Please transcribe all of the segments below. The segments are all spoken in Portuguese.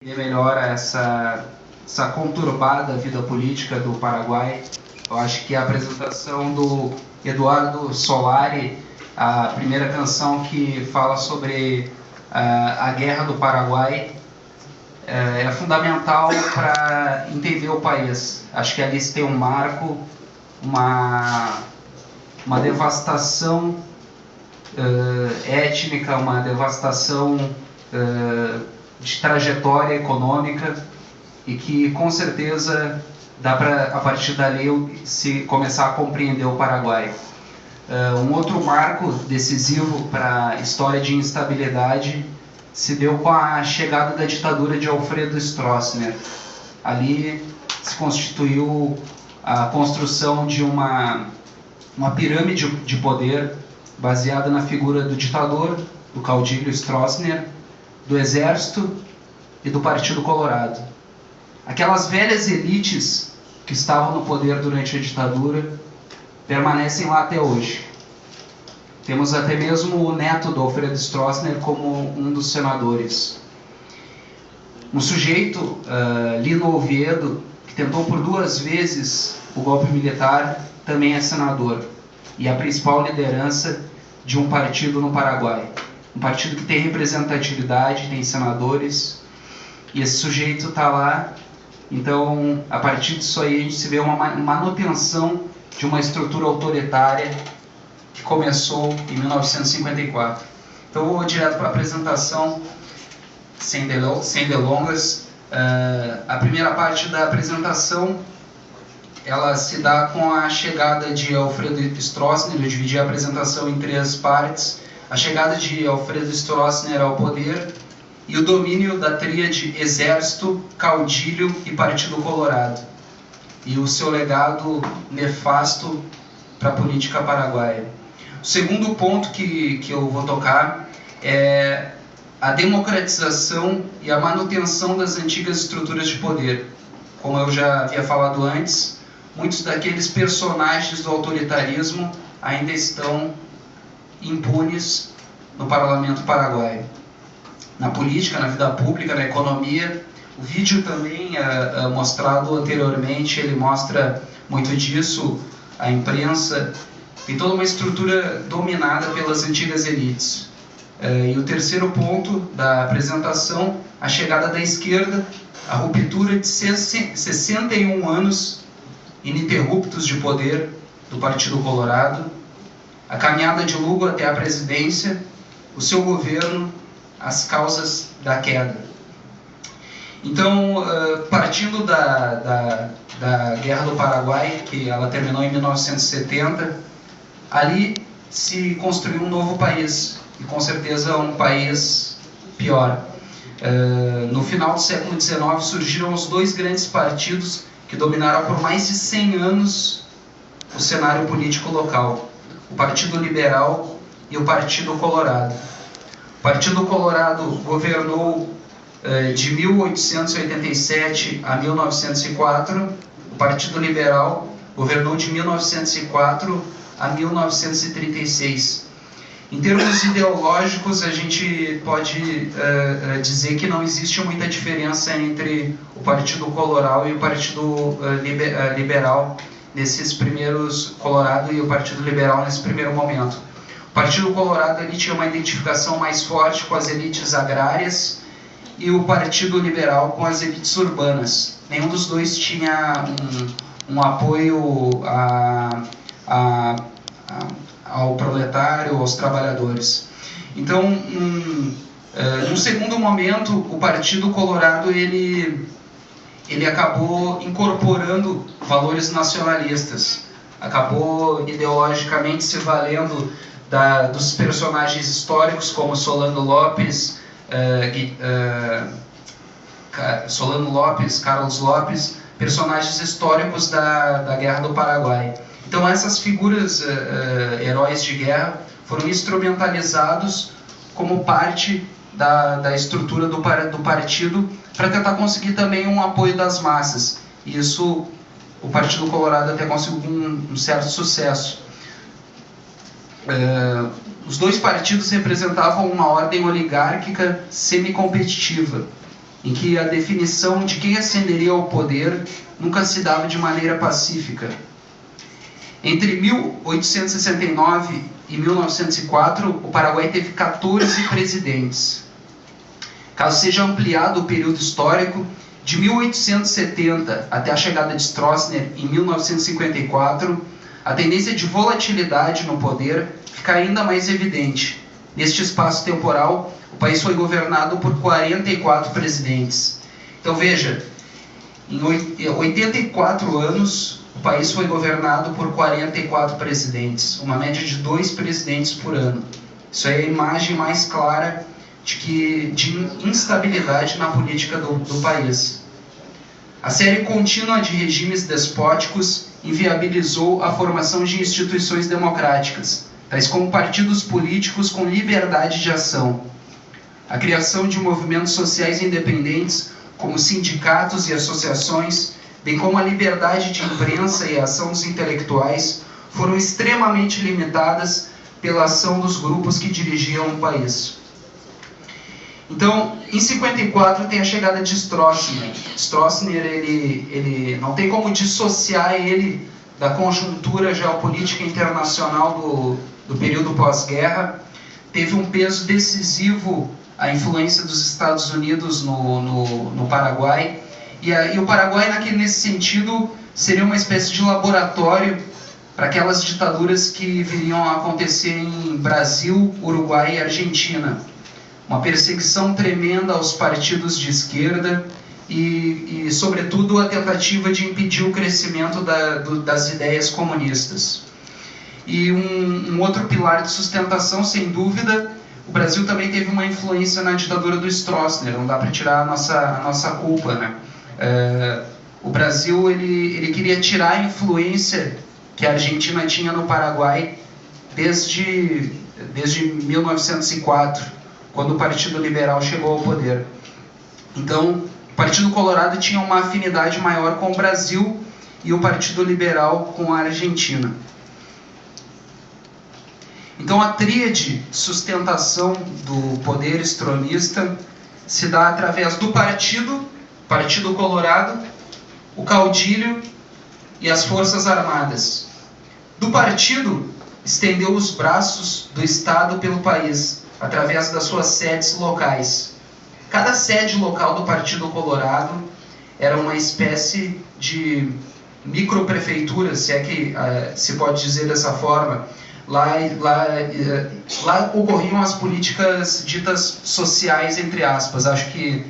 Entender melhor essa conturbada vida política do Paraguai. Eu acho que a apresentação do Eduardo Solari, a primeira canção que fala sobre a guerra do Paraguai, é fundamental para entender o país. Acho que ali se tem um marco, uma devastação étnica, uma devastação de trajetória econômica, e que com certeza dá para, a partir dali, se começar a compreender o Paraguai. Um outro marco decisivo para a história de instabilidade se deu com a chegada da ditadura de Alfredo Stroessner. Ali se constituiu a construção de uma pirâmide de poder baseada na figura do ditador, do caudilho Stroessner, do Exército e do Partido Colorado. Aquelas velhas elites que estavam no poder durante a ditadura permanecem lá até hoje. Temos até mesmo o neto do Alfredo Stroessner como um dos senadores. Um sujeito, Lino Oviedo, que tentou por 2 vezes o golpe militar, também é senador e a principal liderança de um partido no Paraguai. Um partido que tem representatividade, tem senadores, e esse sujeito está lá. Então, a partir disso aí, a gente se vê uma manutenção de uma estrutura autoritária que começou em 1954. Então, eu vou direto para a apresentação, sem delongas. A primeira parte da apresentação, ela se dá com a chegada de Alfredo Stroessner. Eu dividi a apresentação em 3 partes. A chegada de Alfredo Stroessner ao poder e o domínio da tríade Exército, Caudilho e Partido Colorado, e o seu legado nefasto para a política paraguaia. O segundo ponto que eu vou tocar é a democratização e a manutenção das antigas estruturas de poder. Como eu já havia falado antes, muitos daqueles personagens do autoritarismo ainda estão impunes no parlamento paraguaio. Na política, na vida pública, na economia. O vídeo também mostrado anteriormente, ele mostra muito disso. A imprensa tem toda uma estrutura dominada pelas antigas elites. E o terceiro ponto da apresentação, a chegada da esquerda, a ruptura de 61 anos ininterruptos de poder do Partido Colorado, a caminhada de Lugo até a presidência, o seu governo, as causas da queda. Então, partindo da Guerra do Paraguai, que ela terminou em 1970, ali se construiu um novo país, e com certeza um país pior. No final do século XIX surgiram os 2 grandes partidos que dominaram por mais de 100 anos o cenário político local: o Partido Liberal e o Partido Colorado. O Partido Colorado governou de 1887 a 1904, o Partido Liberal governou de 1904 a 1936. Em termos ideológicos, a gente pode dizer que não existe muita diferença entre o Partido Colorado e o Partido Liberal nesses primeiros, Colorado e o Partido Liberal nesse primeiro momento. O Partido Colorado ele tinha uma identificação mais forte com as elites agrárias e o Partido Liberal com as elites urbanas. Nenhum dos dois tinha um apoio ao proletário, aos trabalhadores. Então, num segundo momento, o Partido Colorado ele acabou incorporando valores nacionalistas, acabou ideologicamente se valendo dos personagens históricos como Solano Lopes, Carlos Lopes, personagens históricos da Guerra do Paraguai. Então essas figuras, heróis de guerra, foram instrumentalizados como parte da estrutura do partido para tentar conseguir também um apoio das massas. E isso, o Partido Colorado até conseguiu um certo sucesso. Os 2 partidos representavam uma ordem oligárquica semi-competitiva. em que a definição de quem ascenderia ao poder nunca se dava de maneira pacífica. Entre 1869 e 1904, o Paraguai teve 14 presidentes. Caso seja ampliado o período histórico, de 1870 até a chegada de Stroessner em 1954, a tendência de volatilidade no poder fica ainda mais evidente. Neste espaço temporal, o país foi governado por 44 presidentes. Então veja, em 84 anos, o país foi governado por 44 presidentes, uma média de 2 presidentes por ano. Isso é a imagem mais clara de instabilidade na política do país. A série contínua de regimes despóticos inviabilizou a formação de instituições democráticas, tais como partidos políticos com liberdade de ação. A criação de movimentos sociais independentes, como sindicatos e associações, bem como a liberdade de imprensa e a ação dos intelectuais, foram extremamente limitadas pela ação dos grupos que dirigiam o país. Então, em 54 tem a chegada de Stroessner. Stroessner, ele não tem como dissociar ele da conjuntura geopolítica internacional do período pós-guerra. Teve um peso decisivo a influência dos Estados Unidos no Paraguai. E o Paraguai, nesse sentido, seria uma espécie de laboratório para aquelas ditaduras que viriam a acontecer em Brasil, Uruguai e Argentina. Uma perseguição tremenda aos partidos de esquerda e sobretudo, a tentativa de impedir o crescimento das ideias comunistas. E um outro pilar de sustentação, sem dúvida, o Brasil também teve uma influência na ditadura do Stroessner, não dá para tirar a nossa culpa, né? O Brasil ele queria tirar a influência que a Argentina tinha no Paraguai desde 1904, quando o Partido Liberal chegou ao poder. Então, o Partido Colorado tinha uma afinidade maior com o Brasil e o Partido Liberal com a Argentina. Então, a tríade de sustentação do poder stronista se dá através do Partido Colorado, o caudilho e as Forças Armadas. Do partido, estendeu os braços do Estado pelo país, através das suas sedes locais. Cada sede local do Partido Colorado era uma espécie de microprefeitura, se é que se pode dizer dessa forma. Lá ocorriam as políticas ditas sociais, entre aspas. Acho que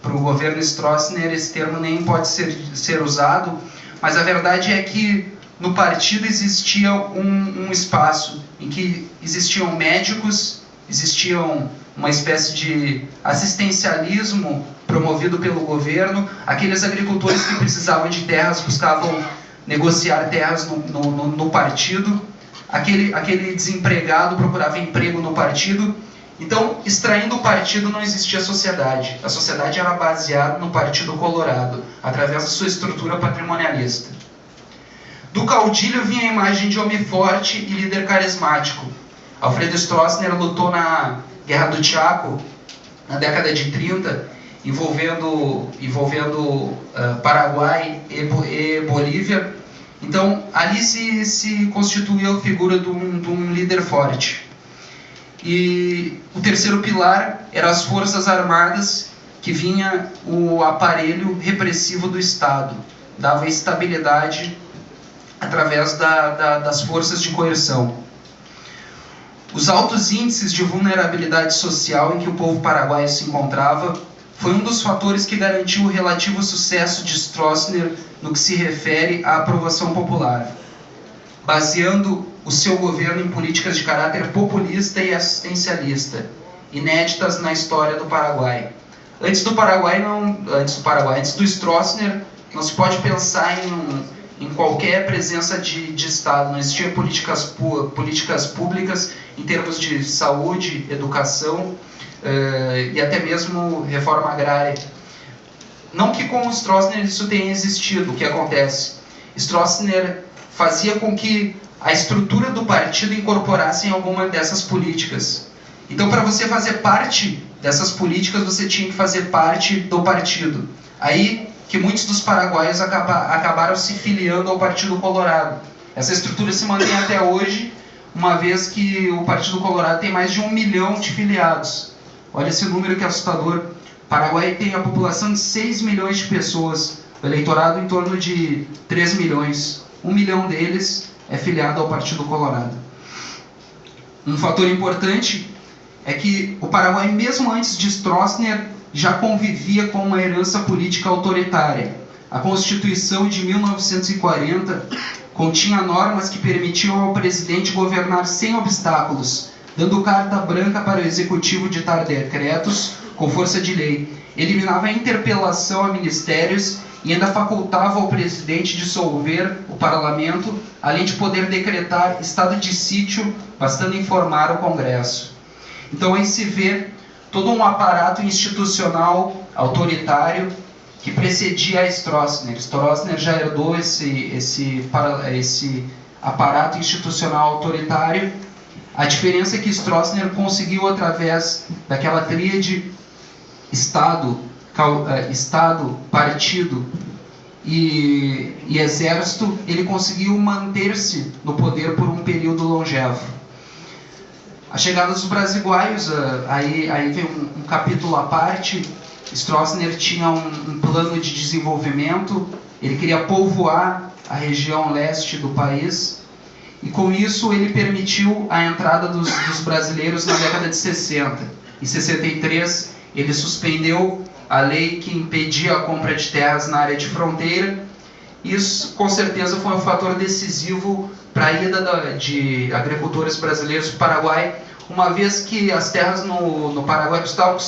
para o governo Stroessner esse termo nem pode ser usado, mas a verdade é que no partido existia um espaço em que existiam médicos, existiam uma espécie de assistencialismo promovido pelo governo, aqueles agricultores que precisavam de terras buscavam negociar terras no partido, aquele desempregado procurava emprego no partido. Então, extraindo o partido, não existia sociedade. A sociedade era baseada no Partido Colorado, através da sua estrutura patrimonialista. Do caudilho vinha a imagem de homem forte e líder carismático. Alfredo Stroessner lutou na Guerra do Chaco, na década de 30, envolvendo Paraguai e Bolívia. Então, ali se constituía a figura de um líder forte. E o terceiro pilar eram as Forças Armadas, que vinha o aparelho repressivo do Estado, dava estabilidade através das forças de coerção. Os altos índices de vulnerabilidade social em que o povo paraguaio se encontrava foi um dos fatores que garantiu o relativo sucesso de Stroessner no que se refere à aprovação popular, baseando o seu governo em políticas de caráter populista e assistencialista, inéditas na história do Paraguai. Antes do Stroessner, não se pode pensar em qualquer presença de Estado. Não existiam políticas públicas em termos de saúde, educação e até mesmo reforma agrária. Não que com o Stroessner isso tenha existido. O que acontece? Stroessner fazia com que a estrutura do partido incorporasse alguma dessas políticas. Então, para você fazer parte dessas políticas você tinha que fazer parte do partido. Aí que muitos dos paraguaios acabaram se filiando ao Partido Colorado. Essa estrutura se mantém até hoje, uma vez que o Partido Colorado tem mais de 1 milhão de filiados. Olha esse número que é assustador. O Paraguai tem a população de 6 milhões de pessoas, o eleitorado em torno de 3 milhões. 1 milhão deles é filiado ao Partido Colorado. Um fator importante é que o Paraguai, mesmo antes de Stroessner, já convivia com uma herança política autoritária. A Constituição de 1940 continha normas que permitiam ao presidente governar sem obstáculos, dando carta branca para o executivo ditar decretos com força de lei. Eliminava a interpelação a ministérios e ainda facultava ao presidente dissolver o parlamento, além de poder decretar estado de sítio, bastando informar o Congresso. Então aí se vê todo um aparato institucional autoritário que precedia a Stroessner. Stroessner já herdou esse aparato institucional autoritário. A diferença é que Stroessner conseguiu, através daquela tríade Estado, partido e exército, ele conseguiu manter-se no poder por um período longevo. A chegada dos brasiguaios, aí vem um capítulo à parte. Stroessner tinha um plano de desenvolvimento, ele queria povoar a região leste do país, e com isso ele permitiu a entrada dos brasileiros na década de 60. Em 63, ele suspendeu a lei que impedia a compra de terras na área de fronteira. Isso, com certeza, foi um fator decisivo para a ida de agricultores brasileiros para o Paraguai, uma vez que as terras no Paraguai custavam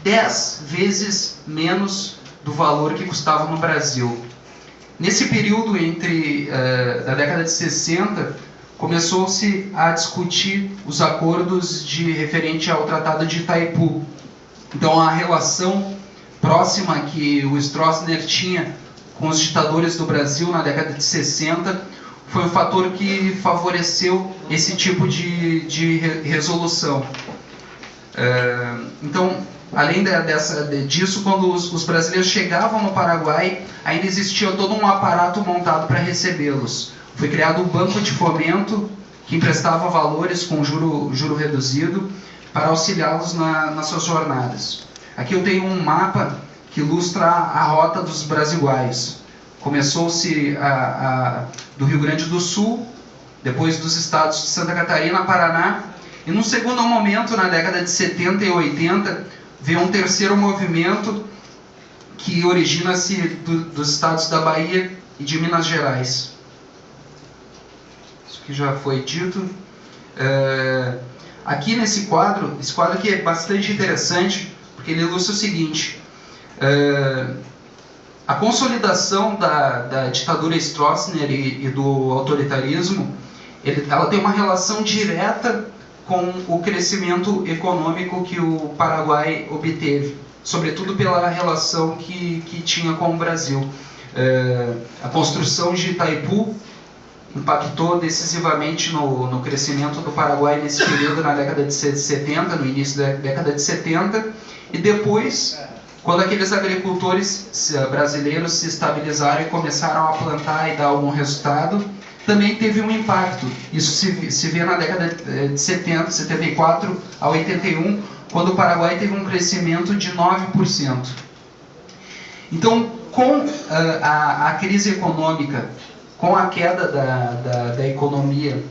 10 vezes menos do valor que custavam no Brasil. Nesse período, da década de 60, começou-se a discutir os acordos referente ao Tratado de Itaipu. Então, a relação próxima que o Stroessner tinha com os ditadores do Brasil na década de 60 foi um fator que favoreceu esse tipo de resolução. Então, além disso, quando os brasileiros chegavam no Paraguai, ainda existia todo um aparato montado para recebê-los. Foi criado um banco de fomento que emprestava valores com juro reduzido para auxiliá-los nas suas jornadas. Aqui eu tenho um mapa que ilustra a rota dos brasiguaios. Começou-se do Rio Grande do Sul, depois dos estados de Santa Catarina, Paraná, e num segundo momento, na década de 70 e 80, veio um terceiro movimento que origina-se dos estados da Bahia e de Minas Gerais. Isso que já foi dito. Aqui nesse quadro, esse quadro aqui é bastante interessante, porque ele ilustra o seguinte: a consolidação da ditadura Stroessner e do autoritarismo, ela tem uma relação direta com o crescimento econômico que o Paraguai obteve, sobretudo pela relação que tinha com o Brasil. A construção de Itaipu impactou decisivamente no crescimento do Paraguai nesse período, na década de 70, no início da década de 70, e depois, quando aqueles agricultores brasileiros se estabilizaram e começaram a plantar e dar algum resultado, também teve um impacto. Isso se vê na década de 70, 74 a 81, quando o Paraguai teve um crescimento de 9%. Então, com a crise econômica, com a queda da economia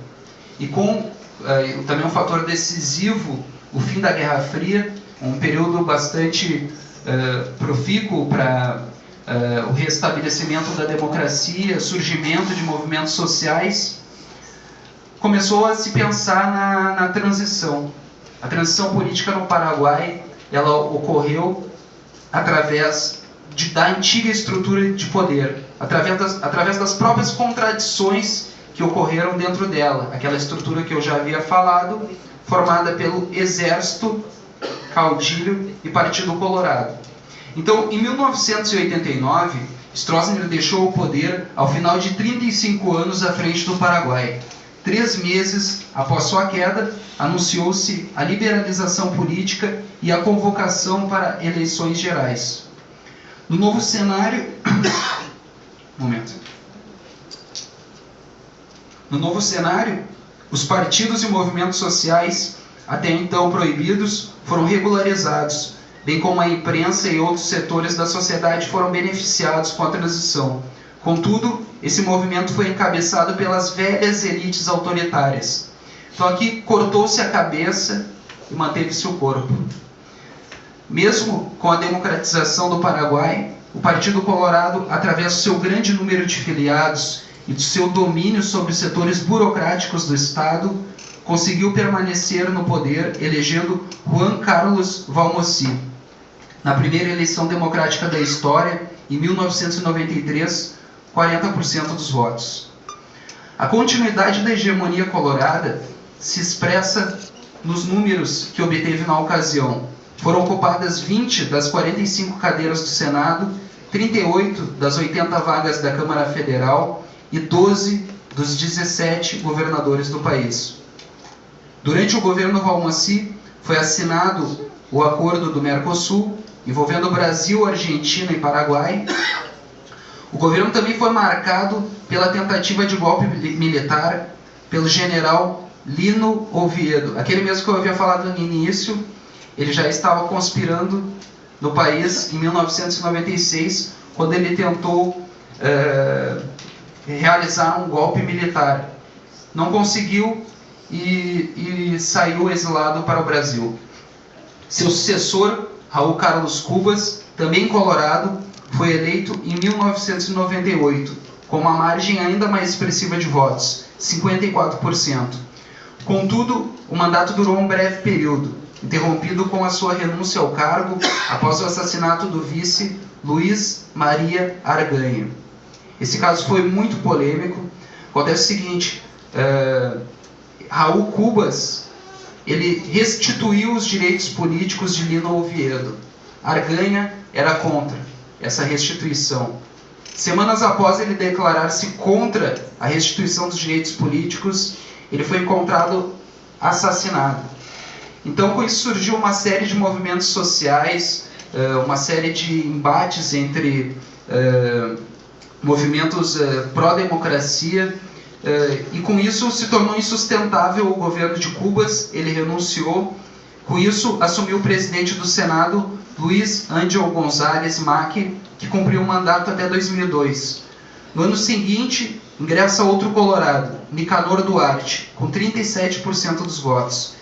e com também um fator decisivo, o fim da Guerra Fria, um período bastante profícuo para o restabelecimento da democracia, surgimento de movimentos sociais, começou a se pensar na transição. A transição política no Paraguai, ela ocorreu através da antiga estrutura de poder, através das próprias contradições que ocorreram dentro dela. Aquela estrutura que eu já havia falado, formada pelo Exército, Caudilho e Partido Colorado. Então, em 1989, Stroessner deixou o poder ao final de 35 anos à frente do Paraguai. 3 meses após sua queda, anunciou-se a liberalização política e a convocação para eleições gerais. No novo cenário... No novo cenário, os partidos e movimentos sociais, até então proibidos, foram regularizados, bem como a imprensa e outros setores da sociedade foram beneficiados com a transição. Contudo, esse movimento foi encabeçado pelas velhas elites autoritárias. Então aqui cortou-se a cabeça e manteve-se o corpo. Mesmo com a democratização do Paraguai, o Partido Colorado, através do seu grande número de filiados e do seu domínio sobre os setores burocráticos do Estado, conseguiu permanecer no poder, elegendo Juan Carlos Valmossi. Na primeira eleição democrática da história, em 1993, 40% dos votos. A continuidade da hegemonia colorada se expressa nos números que obteve na ocasião. Foram ocupadas 20 das 45 cadeiras do Senado, 38 das 80 vagas da Câmara Federal e 12 dos 17 governadores do país. Durante o governo Valmossi, foi assinado o Acordo do Mercosul, envolvendo Brasil, Argentina e Paraguai. O governo também foi marcado pela tentativa de golpe militar pelo general Lino Oviedo, aquele mesmo que eu havia falado no início. Ele já estava conspirando no país em 1996, quando ele tentou realizar um golpe militar. Não conseguiu e saiu exilado para o Brasil. Seu sucessor, Raul Carlos Cubas, também colorado, foi eleito em 1998, com uma margem ainda mais expressiva de votos, 54%. Contudo, o mandato durou um breve período, interrompido com a sua renúncia ao cargo após o assassinato do vice Luiz Maria Arganha. Esse caso foi muito polêmico. Acontece o seguinte, Raul Cubas, ele restituiu os direitos políticos de Lino Oviedo. Arganha era contra essa restituição. Semanas após ele declarar-se contra a restituição dos direitos políticos, ele foi encontrado assassinado. Então, com isso surgiu uma série de movimentos sociais, uma série de embates entre movimentos pró-democracia, e com isso se tornou insustentável o governo de Cubas. Ele renunciou. Com isso, assumiu o presidente do Senado, Luiz Ángel González Macri, que cumpriu o mandato até 2002. No ano seguinte, ingressa outro colorado, Nicanor Duarte, com 37% dos votos.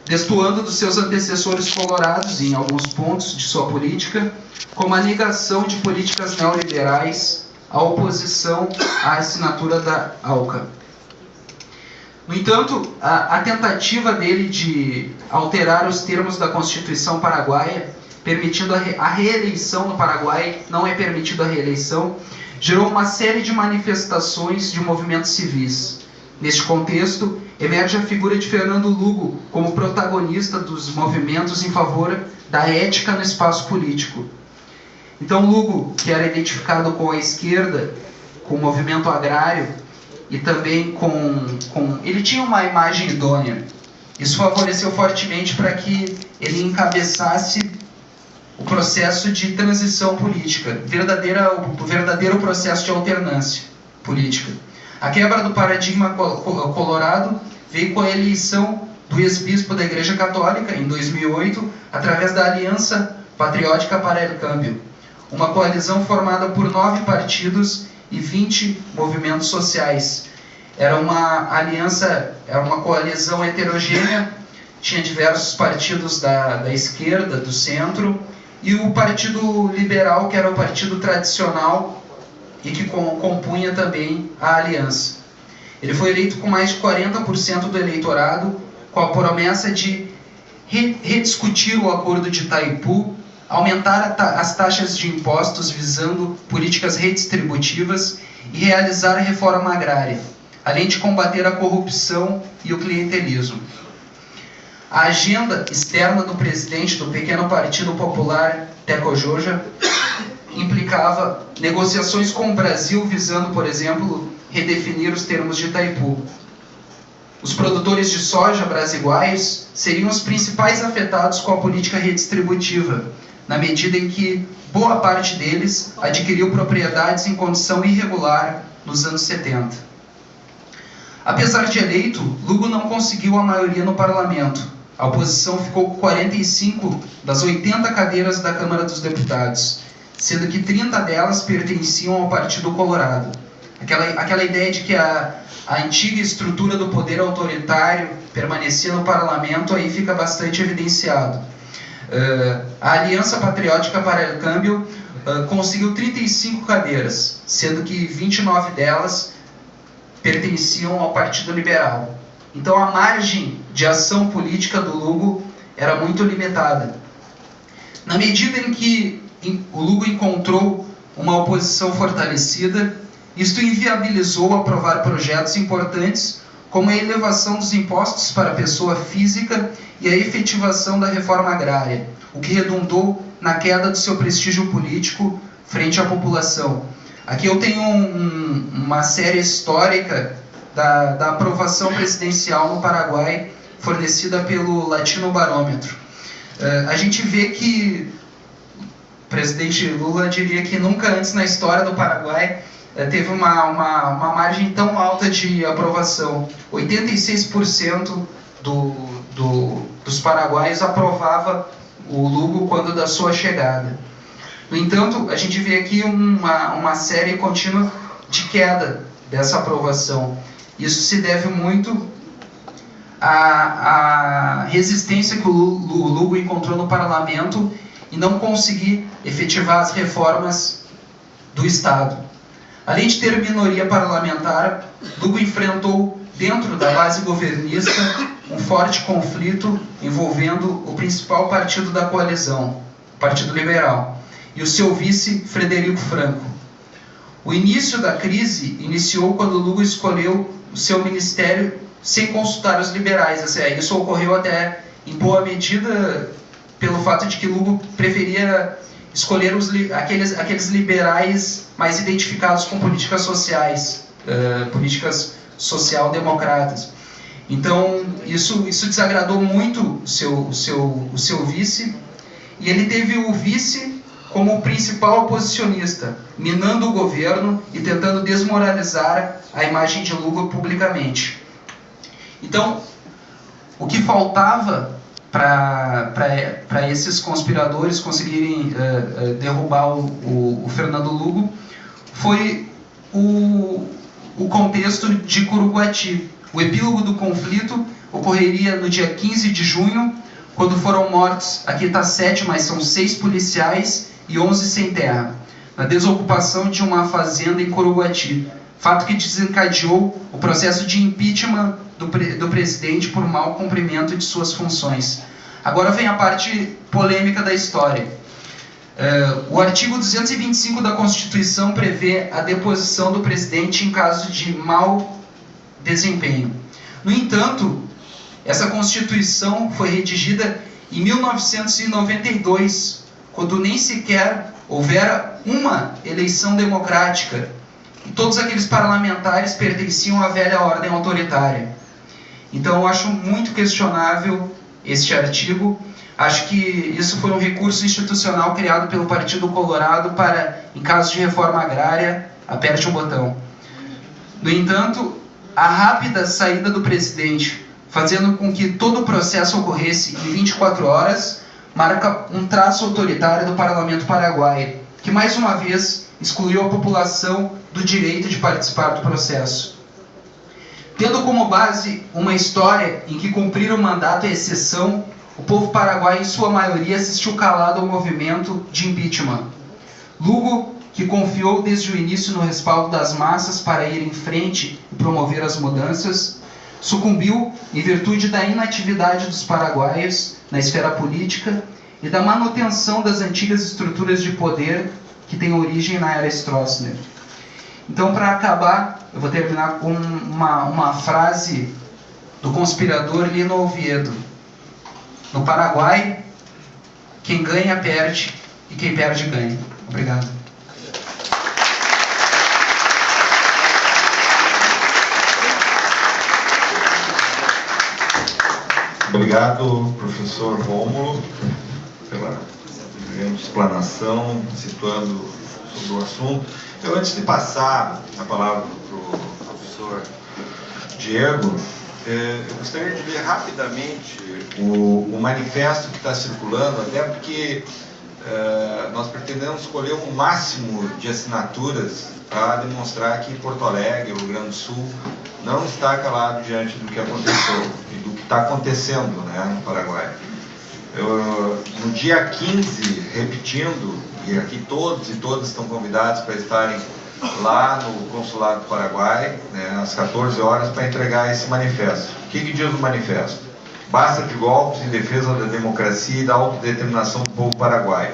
Destoando dos seus antecessores colorados em alguns pontos de sua política, como a negação de políticas neoliberais, a oposição à assinatura da ALCA. No entanto, a tentativa dele de alterar os termos da Constituição paraguaia, permitindo a reeleição no Paraguai, não é permitida a reeleição, gerou uma série de manifestações de movimentos civis. Neste contexto, emerge a figura de Fernando Lugo como protagonista dos movimentos em favor da ética no espaço político. Então Lugo, que era identificado com a esquerda, com o movimento agrário e também ele tinha uma imagem idônea. Isso favoreceu fortemente para que ele encabeçasse o processo de transição política, o verdadeiro processo de alternância política. A quebra do paradigma colorado veio com a eleição do ex-bispo da Igreja Católica, em 2008, através da Aliança Patriótica para o Câmbio, uma coalizão formada por 9 partidos e 20 movimentos sociais. Era uma aliança, era uma coalizão heterogênea, tinha diversos partidos da esquerda, do centro, e o Partido Liberal, que era o partido tradicional e que compunha também a aliança. Ele foi eleito com mais de 40% do eleitorado, com a promessa de rediscutir o Acordo de Itaipu, aumentar as taxas de impostos visando políticas redistributivas e realizar a reforma agrária, além de combater a corrupção e o clientelismo. A agenda externa do presidente do pequeno Partido Popular, Teco Joja, implicava negociações com o Brasil visando, por exemplo, redefinir os termos de Itaipu. os produtores de soja brasiguaios seriam os principais afetados com a política redistributiva, na medida em que boa parte deles adquiriu propriedades em condição irregular nos anos 70. Apesar de eleito, Lugo não conseguiu a maioria no parlamento. A oposição ficou com 45 das 80 cadeiras da Câmara dos Deputados, sendo que 30 delas pertenciam ao Partido Colorado. Aquela ideia de que a antiga estrutura do poder autoritário permanecia no parlamento aí fica bastante evidenciado. A Aliança Patriótica para o Câmbio conseguiu 35 cadeiras, sendo que 29 delas pertenciam ao Partido Liberal. Então a margem de ação política do Lugo era muito limitada. Na medida em que o Lugo encontrou uma oposição fortalecida, isto inviabilizou aprovar projetos importantes como a elevação dos impostos para a pessoa física e a efetivação da reforma agrária, o que redundou na queda do seu prestígio político frente à população. Aqui eu tenho uma série histórica da aprovação presidencial no Paraguai, fornecida pelo Latino Barômetro. A gente vê que o presidente Lula diria que nunca antes na história do Paraguai teve uma margem tão alta de aprovação. 86% dos paraguaios aprovava o Lugo quando da sua chegada. No entanto, a gente vê aqui uma série contínua de queda dessa aprovação. Isso se deve muito à resistência que o Lugo encontrou no parlamento e não conseguir efetivar as reformas do Estado. Além de ter minoria parlamentar, Lugo enfrentou, dentro da base governista, um forte conflito envolvendo o principal partido da coalizão, o Partido Liberal, e o seu vice, Frederico Franco. O início da crise iniciou quando Lugo escolheu o seu ministério sem consultar os liberais. Isso ocorreu até em boa medida pelo fato de que Lugo preferia escolher aqueles liberais mais identificados com políticas sociais, políticas social-democratas. Então, isso desagradou muito o seu vice, e ele teve o vice como o principal oposicionista, minando o governo e tentando desmoralizar a imagem de Lugo publicamente. Então, o que faltava para esses conspiradores conseguirem derrubar o Fernando Lugo foi o contexto de Curuguati. O epílogo do conflito ocorreria no dia 15 de junho, quando foram mortos, aqui está 7, mas são 6 policiais e 11 sem terra, na desocupação de uma fazenda em Curuguati, fato que desencadeou o processo de impeachment do presidente por mau cumprimento de suas funções. Agora vem a parte polêmica da história. O artigo 225 da Constituição prevê a deposição do presidente em caso de mau desempenho. No entanto, essa Constituição foi redigida em 1992, quando nem sequer houvera uma eleição democrática, e todos aqueles parlamentares pertenciam à velha ordem autoritária. Então eu acho muito questionável este artigo. Acho que isso foi um recurso institucional criado pelo Partido Colorado para, em caso de reforma agrária, aperte um botão. No entanto, a rápida saída do presidente, fazendo com que todo o processo ocorresse em 24 horas, marca um traço autoritário do parlamento paraguaio, que mais uma vez excluiu a população do direito de participar do processo. Tendo como base uma história em que cumprir o mandato é exceção, o povo paraguaio, em sua maioria, assistiu calado ao movimento de impeachment. Lugo, que confiou desde o início no respaldo das massas para ir em frente e promover as mudanças, sucumbiu em virtude da inatividade dos paraguaios na esfera política e da manutenção das antigas estruturas de poder que têm origem na era Stroessner. Então, para acabar, eu vou terminar com uma frase do conspirador Lino Oviedo. No Paraguai, quem ganha perde e quem perde ganha. Obrigado. Obrigado, professor Rômulo, pela grande explanação, situando sobre o assunto. Eu, antes de passar a palavra para o professor Diego, eu gostaria de ler rapidamente o manifesto que está circulando, até porque nós pretendemos escolher um máximo de assinaturas para demonstrar que Porto Alegre, Rio Grande do Sul, não está calado diante do que aconteceu e do que está acontecendo, né, no Paraguai. No dia 15, repetindo, e aqui todos e todas estão convidados para estarem lá no Consulado do Paraguai, né, às 14 horas, para entregar esse manifesto. O que diz o manifesto? Basta de golpes em defesa da democracia e da autodeterminação do povo paraguaio.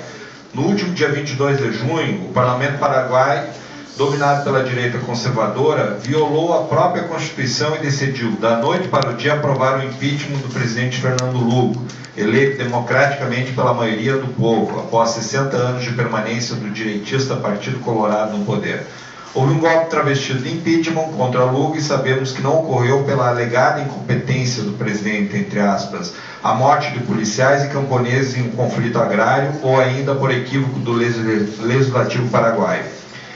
No último dia 22 de junho, o Parlamento Paraguai, dominado pela direita conservadora, violou a própria Constituição e decidiu, da noite para o dia, aprovar o impeachment do presidente Fernando Lugo, eleito democraticamente pela maioria do povo, após 60 anos de permanência do direitista Partido Colorado no poder. Houve um golpe travestido de impeachment contra Lugo e sabemos que não ocorreu pela alegada incompetência do presidente, entre aspas, a morte de policiais e camponeses em um conflito agrário ou ainda por equívoco do legislativo paraguaio.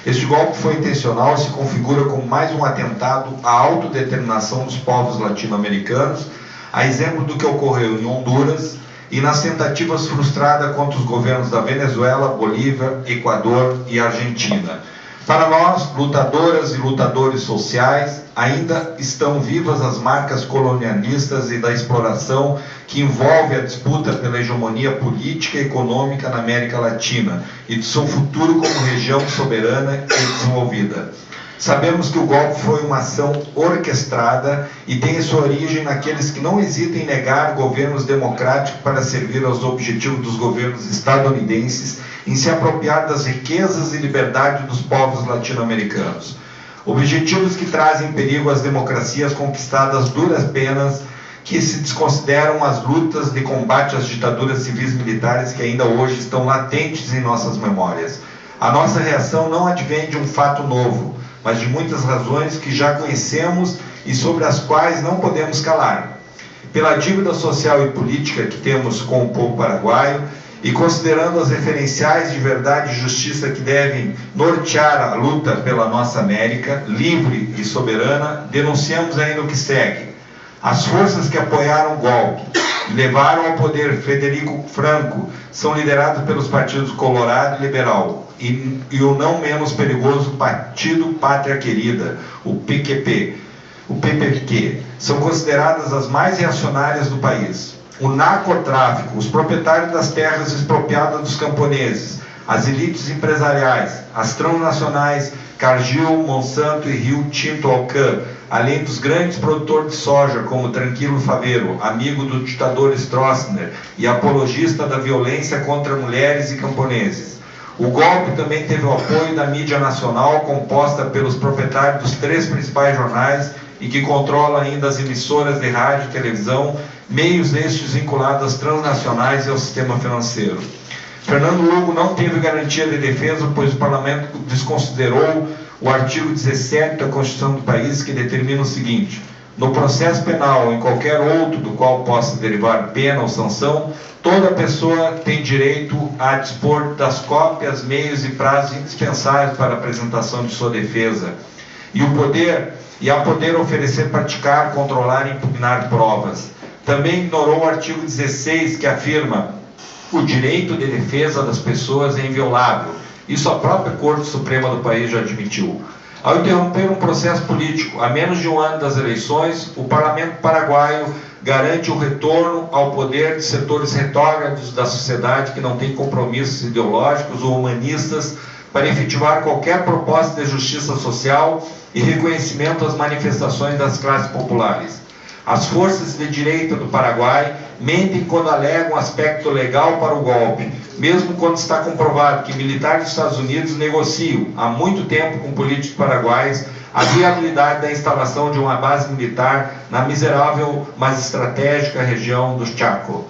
Este golpe foi intencional e se configura como mais um atentado à autodeterminação dos povos latino-americanos, a exemplo do que ocorreu em Honduras e nas tentativas frustradas contra os governos da Venezuela, Bolívia, Equador e Argentina. Para nós, lutadoras e lutadores sociais, ainda estão vivas as marcas colonialistas e da exploração que envolve a disputa pela hegemonia política e econômica na América Latina e de seu futuro como região soberana e desenvolvida. Sabemos que o golpe foi uma ação orquestrada e tem sua origem naqueles que não hesitam em negar governos democráticos para servir aos objetivos dos governos estadunidenses em se apropriar das riquezas e liberdade dos povos latino-americanos. Objetivos que trazem em perigo as democracias conquistadas duras penas, que se desconsideram as lutas de combate às ditaduras civis militares que ainda hoje estão latentes em nossas memórias. A nossa reação não advém de um fato novo, mas de muitas razões que já conhecemos e sobre as quais não podemos calar. Pela dívida social e política que temos com o povo paraguaio, e considerando as referenciais de verdade e justiça que devem nortear a luta pela nossa América, livre e soberana, denunciamos ainda o que segue. As forças que apoiaram o golpe e levaram ao poder Frederico Franco são lideradas pelos partidos Colorado e Liberal, e o não menos perigoso Partido Pátria Querida, o PQP, são consideradas as mais reacionárias do país. O narcotráfico, os proprietários das terras expropriadas dos camponeses, as elites empresariais, as transnacionais Cargill, Monsanto e Rio Tinto Alcan, além dos grandes produtores de soja como Tranquilo Faveiro, amigo do ditador Stroessner e apologista da violência contra mulheres e camponeses. O golpe também teve o apoio da mídia nacional, composta pelos proprietários dos 3 principais jornais e que controla ainda as emissoras de rádio e televisão, meios estes vinculados às transnacionais e ao sistema financeiro. Fernando Lugo não teve garantia de defesa, pois o Parlamento desconsiderou o artigo 17 da Constituição do país, que determina o seguinte: no processo penal ou em qualquer outro do qual possa derivar pena ou sanção, toda pessoa tem direito a dispor das cópias, meios e prazos indispensáveis para a apresentação de sua defesa, e a poder oferecer, praticar, controlar e impugnar provas. Também ignorou o artigo 16, que afirma: o direito de defesa das pessoas é inviolável. Isso a própria Corte Suprema do país já admitiu. Ao interromper um processo político a menos de um ano das eleições, o Parlamento paraguaio garante o retorno ao poder de setores retrógrados da sociedade que não têm compromissos ideológicos ou humanistas para efetivar qualquer proposta de justiça social e reconhecimento às manifestações das classes populares. As forças de direita do Paraguai mentem quando alegam aspecto legal para o golpe, mesmo quando está comprovado que militares dos Estados Unidos negociam há muito tempo com políticos paraguaios a viabilidade da instalação de uma base militar na miserável, mas estratégica região do Chaco.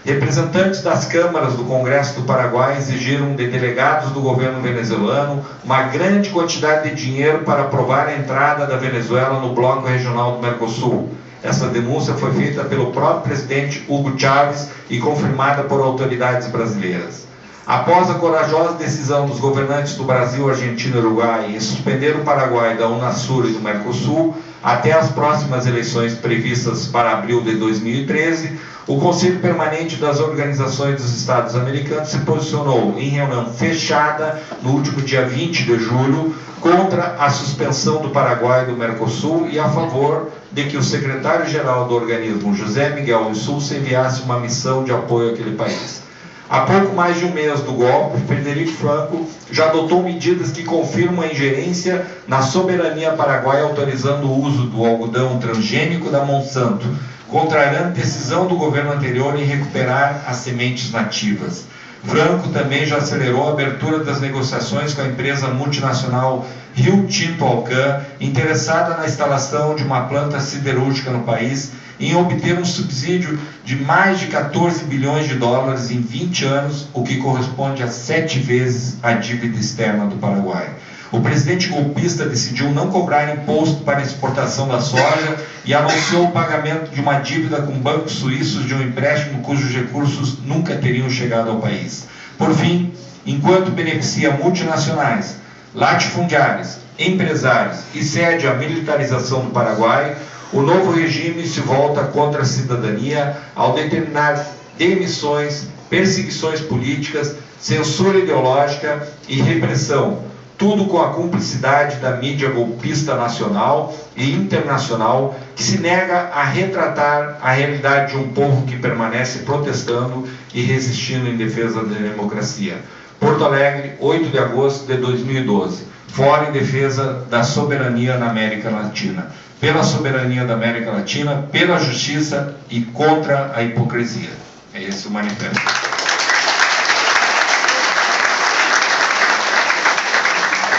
Representantes das câmaras do Congresso do Paraguai exigiram de delegados do governo venezuelano uma grande quantidade de dinheiro para aprovar a entrada da Venezuela no bloco regional do Mercosul. essa denúncia foi feita pelo próprio presidente Hugo Chávez e confirmada por autoridades brasileiras. Após a corajosa decisão dos governantes do Brasil, Argentina e Uruguai em suspender o Paraguai da Unasur e do Mercosul até as próximas eleições previstas para abril de 2013, o Conselho Permanente das Organizações dos Estados Americanos se posicionou em reunião fechada no último dia 20 de julho contra a suspensão do Paraguai e do Mercosul e a favor de que o secretário-geral do organismo, José Miguel Insulza, enviasse uma missão de apoio àquele país. Há pouco mais de um mês do golpe, Frederico Franco já adotou medidas que confirmam a ingerência na soberania paraguaia, autorizando o uso do algodão transgênico da Monsanto, contrariando decisão do governo anterior em recuperar as sementes nativas. Franco também já acelerou a abertura das negociações com a empresa multinacional Rio Tinto Alcan, interessada na instalação de uma planta siderúrgica no país, em obter um subsídio de mais de 14 bilhões de dólares em 20 anos, o que corresponde a 7 vezes a dívida externa do Paraguai. O presidente golpista decidiu não cobrar imposto para a exportação da soja e anunciou o pagamento de uma dívida com bancos suíços de um empréstimo cujos recursos nunca teriam chegado ao país. Por fim, enquanto beneficia multinacionais, latifundiários, empresários e cede à militarização do Paraguai, o novo regime se volta contra a cidadania ao determinar demissões, perseguições políticas, censura ideológica e repressão, tudo com a cumplicidade da mídia golpista nacional e internacional, que se nega a retratar a realidade de um povo que permanece protestando e resistindo em defesa da democracia. Porto Alegre, 8 de agosto de 2012. Fórum em defesa da soberania na América Latina. Pela soberania da América Latina, pela justiça e contra a hipocrisia. É esse o manifesto.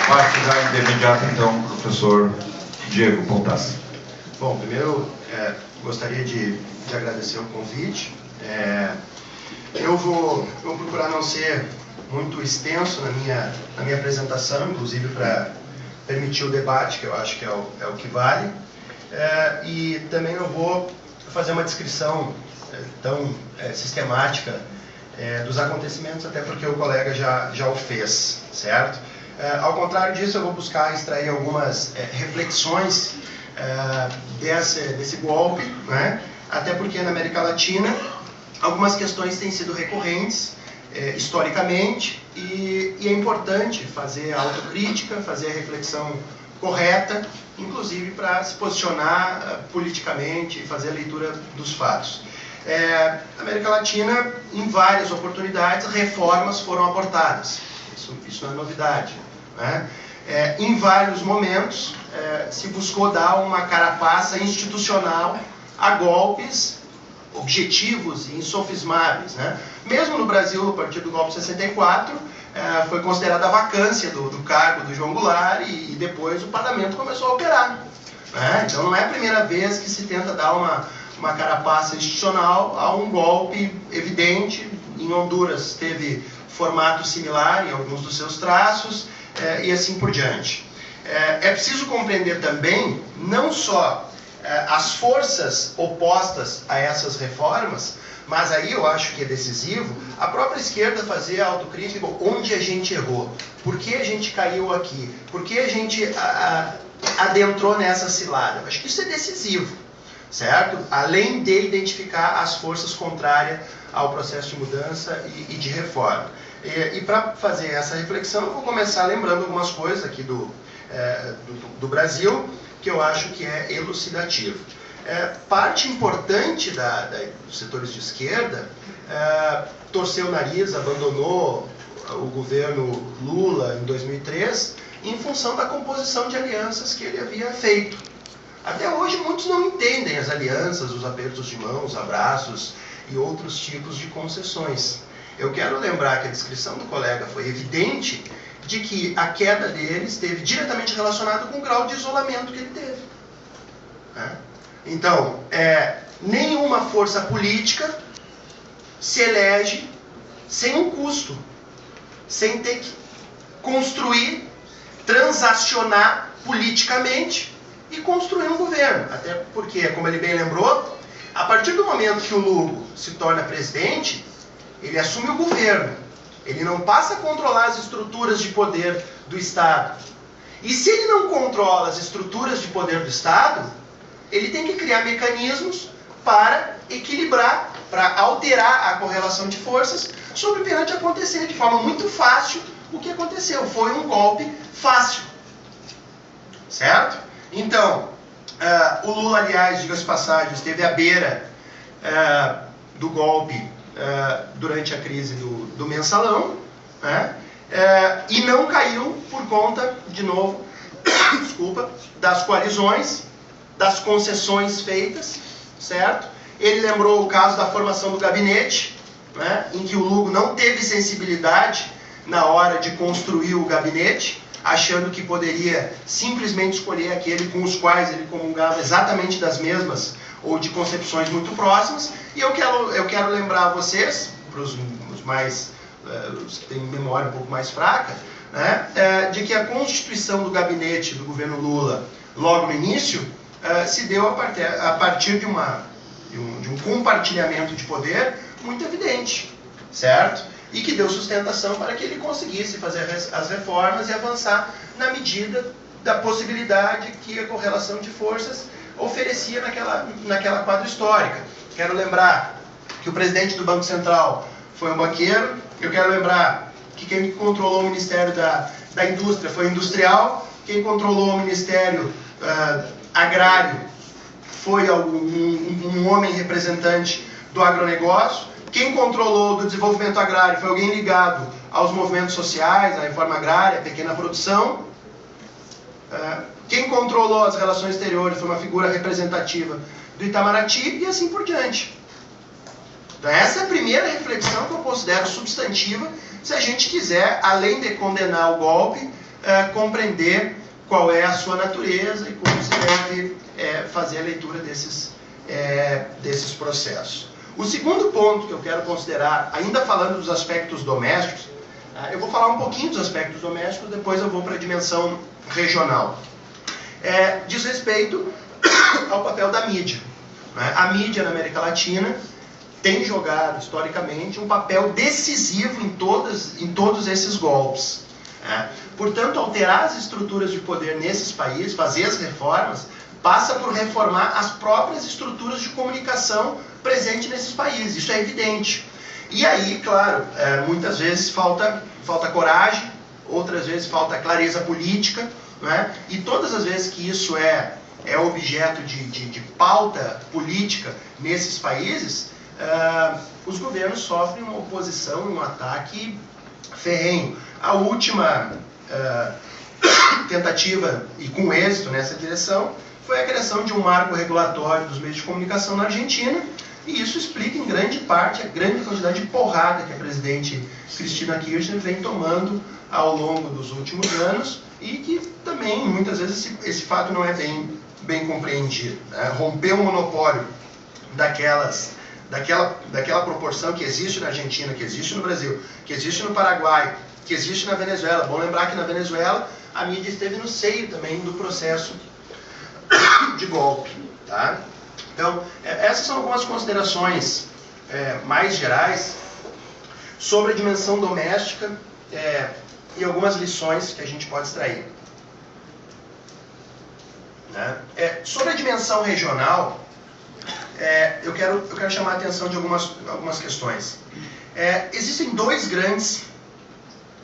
Passo já de imediato, então, professor Diego Pontas. Bom, primeiro, gostaria de agradecer o convite. Eu vou procurar não ser muito extenso na minha apresentação, inclusive para permitir o debate, que eu acho que é o que vale. E também não vou fazer uma descrição tão sistemática dos acontecimentos, até porque o colega já o fez, certo? Ao contrário disso, eu vou buscar extrair algumas reflexões desse golpe, né? Até porque na América Latina algumas questões têm sido recorrentes historicamente e é importante fazer a autocrítica, fazer a reflexão correta, inclusive para se posicionar politicamente e fazer a leitura dos fatos. Na América Latina, em várias oportunidades, reformas foram abortadas. Isso não é novidade, né? Em vários momentos, se buscou dar uma carapaça institucional a golpes objetivos e insofismáveis, né? Mesmo no Brasil, a partir do golpe de 64, foi considerada a vacância do cargo do João Goulart e depois o parlamento começou a operar, né? Então não é a primeira vez que se tenta dar uma carapaça institucional a um golpe evidente. Em Honduras teve formato similar em alguns dos seus traços e assim por diante. É preciso compreender também não só as forças opostas a essas reformas, mas aí eu acho que é decisivo a própria esquerda fazer a autocrítica. Onde a gente errou? Por que a gente caiu aqui? Por que a gente adentrou nessa cilada? Eu acho que isso é decisivo, certo? Além de identificar as forças contrárias ao processo de mudança e de reforma. E para fazer essa reflexão, eu vou começar lembrando algumas coisas aqui do Brasil, que eu acho que é elucidativo. Parte importante dos setores de esquerda torceu o nariz, abandonou o governo Lula em 2003 em função da composição de alianças que ele havia feito. Até hoje muitos não entendem as alianças, os apertos de mãos, abraços e outros tipos de concessões. Eu quero lembrar que a descrição do colega foi evidente de que a queda dele esteve diretamente relacionada com o grau de isolamento que ele teve, né? Então, nenhuma força política se elege sem um custo, sem ter que construir, transacionar politicamente e e construir um governo. Até porque, como ele bem lembrou, a partir do momento que o Lugo se torna presidente, ele assume o governo. Ele não passa a controlar as estruturas de poder do Estado. E se ele não controla as estruturas de poder do Estado, ele tem que criar mecanismos para equilibrar, para alterar a correlação de forças, sob pena de acontecer de forma muito fácil o que aconteceu. Foi um golpe fácil. Certo? Então, o Lula, aliás, diga-se de passagem, esteve à beira do golpe durante a crise do mensalão, né? E não caiu por conta, de novo, desculpa, das coalizões, das concessões feitas, certo? Ele lembrou o caso da formação do gabinete, né, em que o Lugo não teve sensibilidade na hora de construir o gabinete, achando que poderia simplesmente escolher aquele com os quais ele comungava exatamente das mesmas ou de concepções muito próximas. E eu quero lembrar a vocês, para os mais os que têm memória um pouco mais fraca, né, de que a constituição do gabinete do governo Lula, logo no início, se deu a partir de um compartilhamento de poder muito evidente, certo? E que deu sustentação para que ele conseguisse fazer as reformas e avançar na medida da possibilidade que a correlação de forças oferecia naquela quadra histórica. Quero lembrar que o presidente do Banco Central foi um banqueiro. Eu quero lembrar que quem controlou o Ministério da Indústria foi o industrial. Quem controlou o Ministério Agrário foi um homem representante do agronegócio. Quem controlou do desenvolvimento agrário foi alguém ligado aos movimentos sociais, à reforma agrária, à pequena produção. Quem controlou as relações exteriores foi uma figura representativa do Itamaraty e assim por diante. Então essa é a primeira reflexão que eu considero substantiva, se a gente quiser, além de condenar o golpe, compreender qual é a sua natureza e como se deve fazer a leitura desses processos. O segundo ponto que eu quero considerar, ainda falando dos aspectos domésticos, eu vou falar um pouquinho dos aspectos domésticos, depois eu vou para a dimensão regional. Diz respeito ao papel da mídia. A mídia na América Latina tem jogado, historicamente, um papel decisivo em todos esses golpes. Portanto, alterar as estruturas de poder nesses países, fazer as reformas, passa por reformar as próprias estruturas de comunicação presentes nesses países. Isso é evidente. E aí, claro, muitas vezes falta coragem, outras vezes falta clareza política, né? E todas as vezes que isso é objeto de pauta política nesses países, os governos sofrem uma oposição, um ataque ferrenho. A última tentativa, e com êxito nessa direção, foi a criação de um marco regulatório dos meios de comunicação na Argentina, e isso explica em grande parte a grande quantidade de porrada que a presidente Cristina Kirchner vem tomando ao longo dos últimos anos, e que também, muitas vezes, esse fato não é bem compreendido. Romper o monopólio daquela proporção que existe na Argentina, que existe no Brasil, que existe no Paraguai, que existe na Venezuela. Bom lembrar que na Venezuela a mídia esteve no seio também do processo de golpe. Tá? Então, essas são algumas considerações mais gerais sobre a dimensão doméstica e algumas lições que a gente pode extrair. Sobre a dimensão regional, eu quero chamar a atenção de algumas questões. Existem dois grandes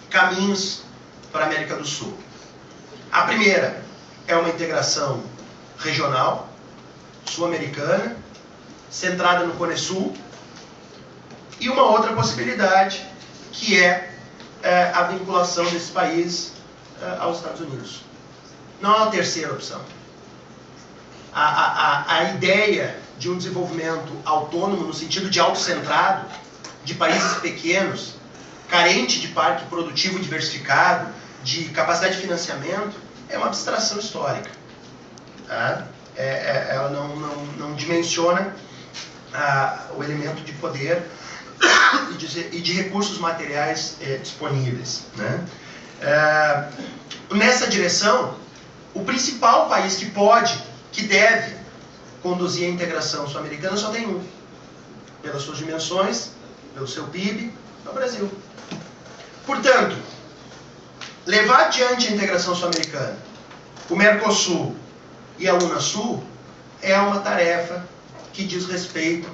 caminhos para a América do Sul. A primeira é uma integração regional, sul-americana, centrada no Cone Sul, e uma outra possibilidade, que é a vinculação desses países aos Estados Unidos. Não há uma terceira opção. A ideia de um desenvolvimento autônomo, no sentido de autocentrado, de países pequenos, carente de parque produtivo diversificado, de capacidade de financiamento, é uma abstração histórica. Tá? Ela não dimensiona o elemento de poder e de recursos materiais disponíveis. Né? Nessa direção, O principal país que pode, que deve conduzir a integração sul-americana só tem um. Pelas suas dimensões, pelo seu PIB, é o Brasil. Portanto, levar adiante a integração sul-americana, o Mercosul e a Unasul, é uma tarefa que diz respeito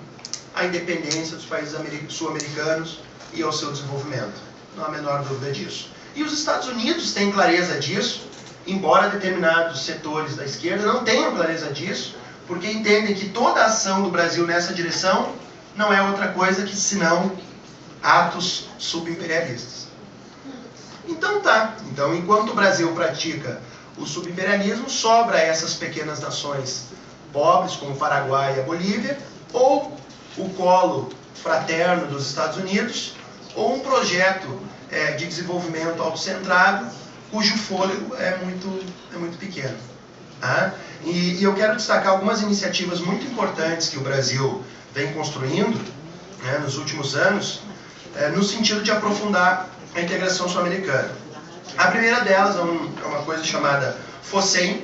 à independência dos países sul-americanos e ao seu desenvolvimento. Não há a menor dúvida disso. E os Estados Unidos têm clareza disso, embora determinados setores da esquerda não tenham clareza disso, porque entendem que toda a ação do Brasil nessa direção não é outra coisa que senão atos subimperialistas. Então tá. Então, enquanto o Brasil pratica o subimperialismo, sobra a essas pequenas nações pobres, como o Paraguai e a Bolívia, ou o colo fraterno dos Estados Unidos, ou um projeto de desenvolvimento autocentrado, cujo fôlego é muito pequeno. Tá? E eu quero destacar algumas iniciativas muito importantes que o Brasil vem construindo, né, nos últimos anos, no sentido de aprofundar a integração sul-americana. A primeira delas é uma coisa chamada FOSEM,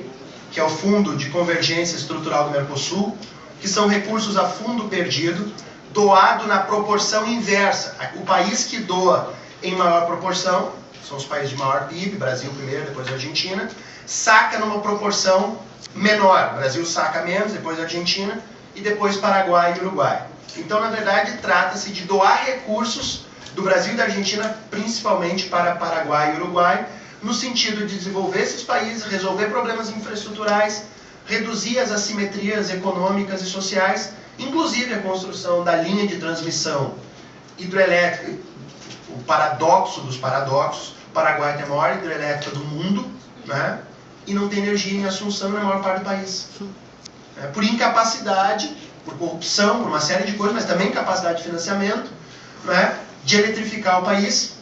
que é o Fundo de Convergência Estrutural do Mercosul, que são recursos a fundo perdido, doado na proporção inversa. O país que doa em maior proporção, são os países de maior PIB, Brasil primeiro, depois a Argentina, saca numa proporção menor. O Brasil saca menos, depois a Argentina, e depois Paraguai e Uruguai. Então, na verdade, trata-se de doar recursos do Brasil e da Argentina, principalmente para Paraguai e Uruguai, no sentido de desenvolver esses países, resolver problemas infraestruturais, reduzir as assimetrias econômicas e sociais, inclusive a construção da linha de transmissão hidrelétrica, o paradoxo dos paradoxos. O Paraguai tem a maior hidrelétrica do mundo, né? E não tem energia em Assunção na maior parte do país. Por incapacidade, por corrupção, por uma série de coisas, mas também incapacidade de financiamento, né? De eletrificar o país,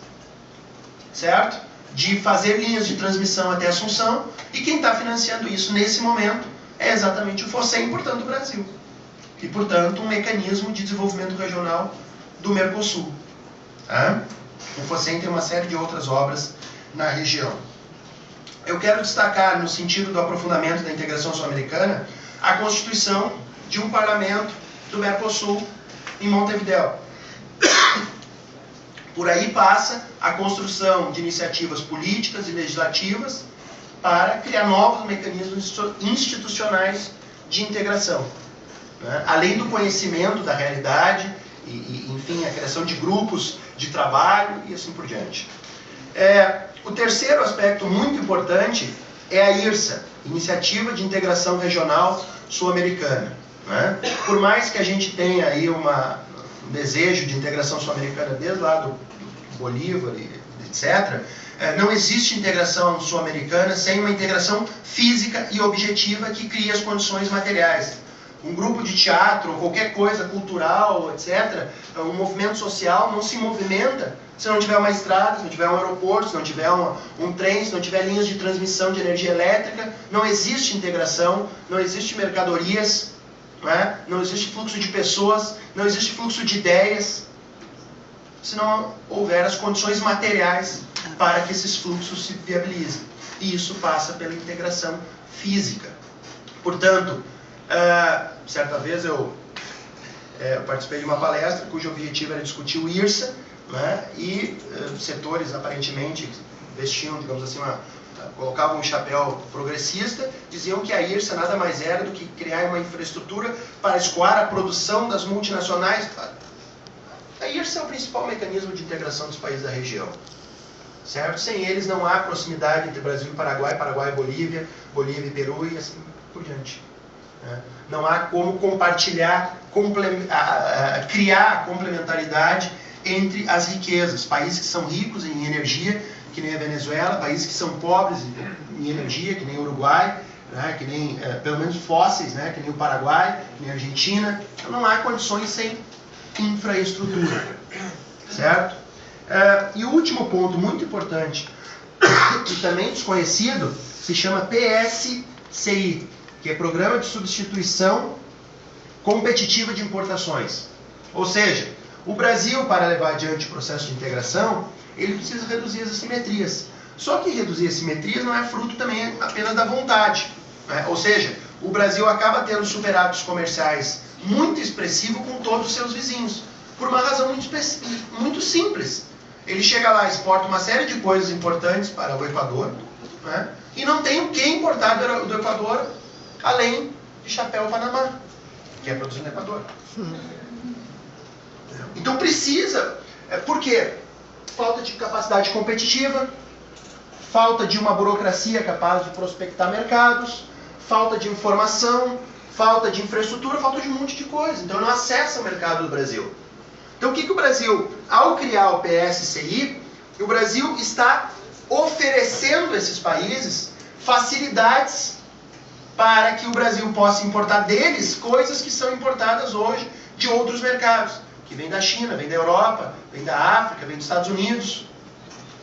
certo? De fazer linhas de transmissão até Assunção, e quem está financiando isso nesse momento é exatamente o FOSEM, portanto o Brasil. E, portanto, um mecanismo de desenvolvimento regional do Mercosul. Tá? O FOSEM tem uma série de outras obras na região. Eu quero destacar, no sentido do aprofundamento da integração sul-americana, a constituição de um parlamento do Mercosul em Montevideo. Por aí passa a construção de iniciativas políticas e legislativas para criar novos mecanismos institucionais de integração. Né? Além do conhecimento da realidade, enfim, a criação de grupos de trabalho e assim por diante. O terceiro aspecto muito importante é a IRSA, Iniciativa de Integração Regional Sul-Americana. Né? Por mais que a gente tenha aí um desejo de integração sul-americana desde lá do Bolívar, etc., não existe integração sul-americana sem uma integração física e objetiva que crie as condições materiais. Um grupo de teatro, ou qualquer coisa cultural, etc., um movimento social não se movimenta se não tiver uma estrada, se não tiver um aeroporto, se não tiver um trem, se não tiver linhas de transmissão de energia elétrica. Não existe integração, não existe mercadorias, não existe fluxo de pessoas, não existe fluxo de ideias, se não houver as condições materiais para que esses fluxos se viabilizem. E isso passa pela integração física. Portanto, certa vez eu participei de uma palestra cujo objetivo era discutir o IRSA, né, e setores aparentemente vestiam, digamos assim, colocavam um chapéu progressista, diziam que a IRSA nada mais era do que criar uma infraestrutura para escoar a produção das multinacionais. A IRSA é o principal mecanismo de integração dos países da região. Certo? Sem eles não há proximidade entre Brasil e Paraguai, Paraguai e Bolívia, Bolívia e Peru e assim por diante. Não há como compartilhar, criar a complementaridade entre as riquezas. Países que são ricos em energia, que nem a Venezuela, países que são pobres em energia, que nem o Uruguai, né, que nem, pelo menos fósseis, né, que nem o Paraguai, que nem a Argentina. Então não há condições sem infraestrutura. Certo? E o último ponto muito importante, e também desconhecido, se chama PSCI, que é Programa de Substituição Competitiva de Importações. Ou seja, o Brasil, para levar adiante o processo de integração, ele precisa reduzir as assimetrias. Só que reduzir assimetrias não é fruto também apenas da vontade, né? Ou seja, o Brasil acaba tendo superávitos comerciais muito expressivo com todos os seus vizinhos, por uma razão muito simples. Ele chega lá, exporta uma série de coisas importantes para o Equador, né? E não tem o que importar do Equador além de chapéu Panamá, que é produzido no Equador. Então precisa, por quê? Falta de capacidade competitiva, falta de uma burocracia capaz de prospectar mercados, falta de informação, falta de infraestrutura, falta de um monte de coisa. Então não acessa o mercado do Brasil. Então o que o Brasil, ao criar o PSCI, o Brasil está oferecendo a esses países facilidades para que o Brasil possa importar deles coisas que são importadas hoje de outros mercados, que vem da China, vem da Europa, vem da África, vem dos Estados Unidos.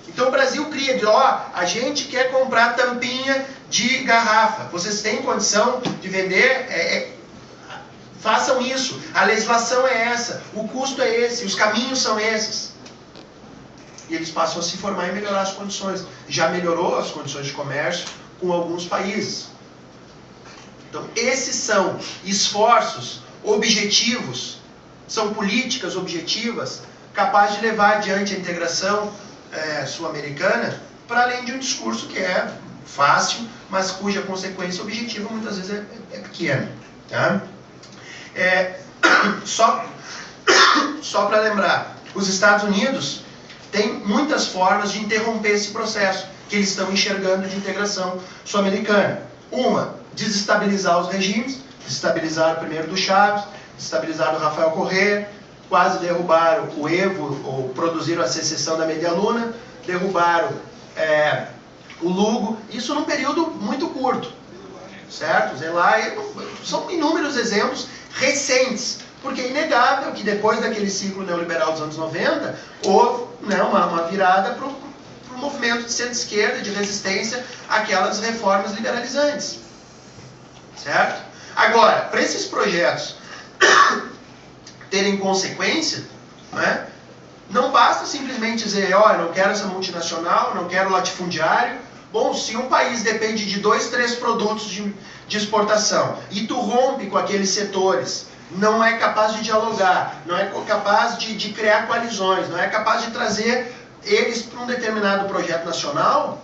Então o Brasil cria, diz, a gente quer comprar tampinha de garrafa, vocês têm condição de vender, façam isso, a legislação é essa, o custo é esse, os caminhos são esses. E eles passam a se formar e melhorar as condições. Já melhorou as condições de comércio com alguns países. Então esses são esforços objetivos, são políticas objetivas capazes de levar adiante a integração sul-americana, para além de um discurso que é fácil, mas cuja consequência objetiva muitas vezes é pequena. Tá? Só para lembrar, os Estados Unidos têm muitas formas de interromper esse processo que eles estão enxergando de integração sul-americana. Uma, desestabilizar os regimes, desestabilizaram primeiro do Chávez, desestabilizaram o Rafael Correa, quase derrubaram o Evo, ou produziram a secessão da Media Luna, derrubaram o Lugo, isso num período muito curto, certo? Zelaya, são inúmeros exemplos recentes, porque é inegável que depois daquele ciclo neoliberal dos anos 90, houve uma virada para o movimento de centro-esquerda, de resistência àquelas reformas liberalizantes, certo? Agora, para esses projetos terem consequência, né, não basta simplesmente dizer, eu não quero essa multinacional, não quero latifundiário. Bom, se um país depende de 2, 3 produtos de exportação e tu rompe com aqueles setores, não é capaz de dialogar, não é capaz de criar coalizões, não é capaz de trazer eles para um determinado projeto nacional,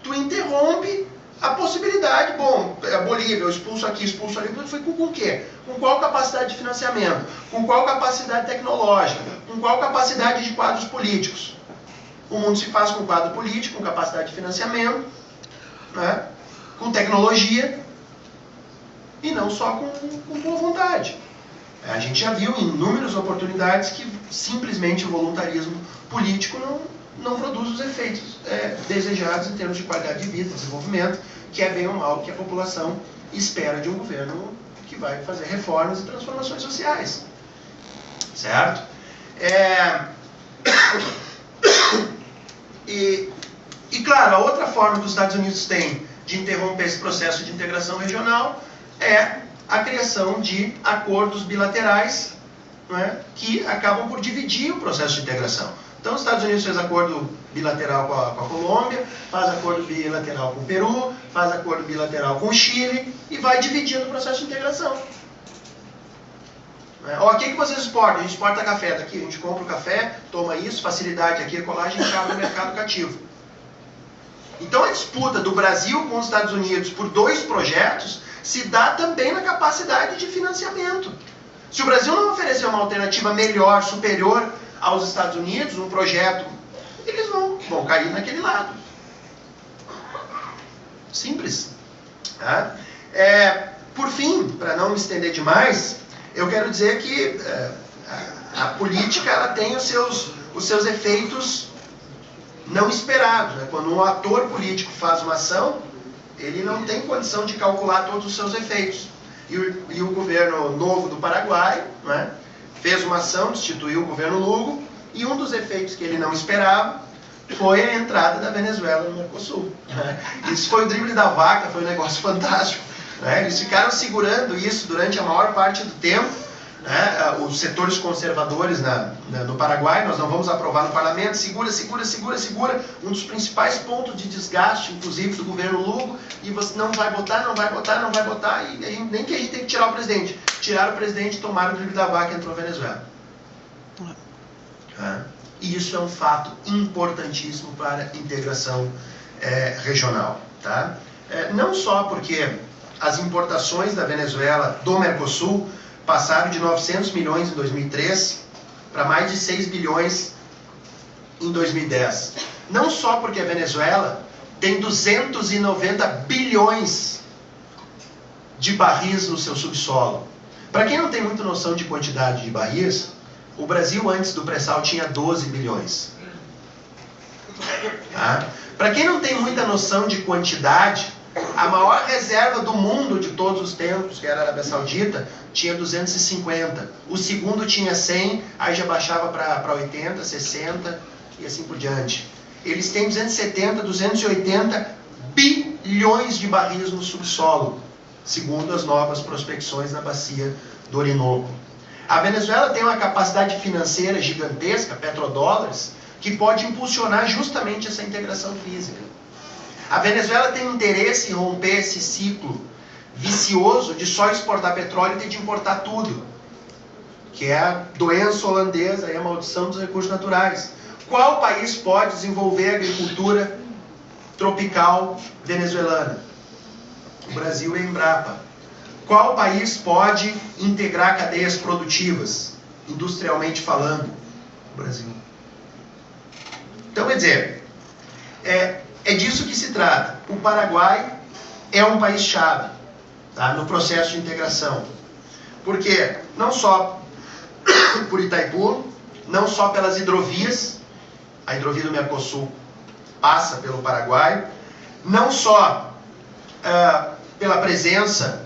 tu interrompe a possibilidade. Bom, a Bolívia, eu expulso aqui, expulso ali, foi com o quê? Com qual capacidade de financiamento? Com qual capacidade tecnológica? Com qual capacidade de quadros políticos? O mundo se faz com quadro político, com capacidade de financiamento, né? Com tecnologia, e não só com boa vontade. A gente já viu em inúmeras oportunidades que simplesmente o voluntarismo político não produz os efeitos desejados em termos de qualidade de vida, desenvolvimento, que é bem ou mal que a população espera de um governo que vai fazer reformas e transformações sociais. Certo? E claro, a outra forma que os Estados Unidos têm de interromper esse processo de integração regional é a criação de acordos bilaterais, né, que acabam por dividir o processo de integração. Então, os Estados Unidos fez acordo bilateral com a Colômbia, faz acordo bilateral com o Peru, faz acordo bilateral com o Chile e vai dividindo o processo de integração. O que vocês exportam? A gente exporta café daqui, a gente compra o café, toma isso, facilidade aqui, colar, a gente abre o mercado cativo. Então, a disputa do Brasil com os Estados Unidos por 2 projetos se dá também na capacidade de financiamento. Se o Brasil não oferecer uma alternativa melhor, superior aos Estados Unidos, um projeto, eles vão cair naquele lado. Simples. Tá? Por fim, para não me estender demais, eu quero dizer que a política ela tem os seus efeitos não esperados. Né? Quando um ator político faz uma ação, ele não tem condição de calcular todos os seus efeitos. E o governo novo do Paraguai, né, fez uma ação, destituiu o governo Lugo, e um dos efeitos que ele não esperava foi a entrada da Venezuela no Mercosul. Né? Isso foi o drible da vaca, foi um negócio fantástico. Né? Eles ficaram segurando isso durante a maior parte do tempo, né, os setores conservadores no Paraguai, nós não vamos aprovar no parlamento, segura. Um dos principais pontos de desgaste, inclusive, do governo Lugo, e você não vai votar, e aí, nem que a gente tem que tirar o presidente. Tiraram o presidente e tomaram o drible da vaca e entrou a Venezuela. E isso é um fato importantíssimo para a integração regional. Tá? Não só porque as importações da Venezuela do Mercosul passaram de 900 milhões em 2003 para mais de 6 bilhões em 2010. Não só porque a Venezuela tem 290 bilhões de barris no seu subsolo. Para quem não tem muita noção de quantidade de barris, o Brasil antes do pré-sal tinha 12 bilhões. Tá? Para quem não tem muita noção de quantidade, a maior reserva do mundo de todos os tempos, que era a Arábia Saudita, tinha 250. O segundo tinha 100, aí já baixava para 80, 60 e assim por diante. Eles têm 270, 280 bilhões de barris no subsolo, segundo as novas prospecções na bacia do Orinoco. A Venezuela tem uma capacidade financeira gigantesca, petrodólares, que pode impulsionar justamente essa integração física. A Venezuela tem interesse em romper esse ciclo vicioso de só exportar petróleo e ter de importar tudo, que é a doença holandesa, a maldição dos recursos naturais. Qual país pode desenvolver a agricultura tropical venezuelana? O Brasil é a Embrapa. Qual país pode integrar cadeias produtivas, industrialmente falando? O Brasil. Então, quer dizer, é disso que se trata. O Paraguai é um país-chave, tá, no processo de integração. Porque não só por Itaipu, não só pelas hidrovias, a hidrovia do Mercosul passa pelo Paraguai, não só pela presença,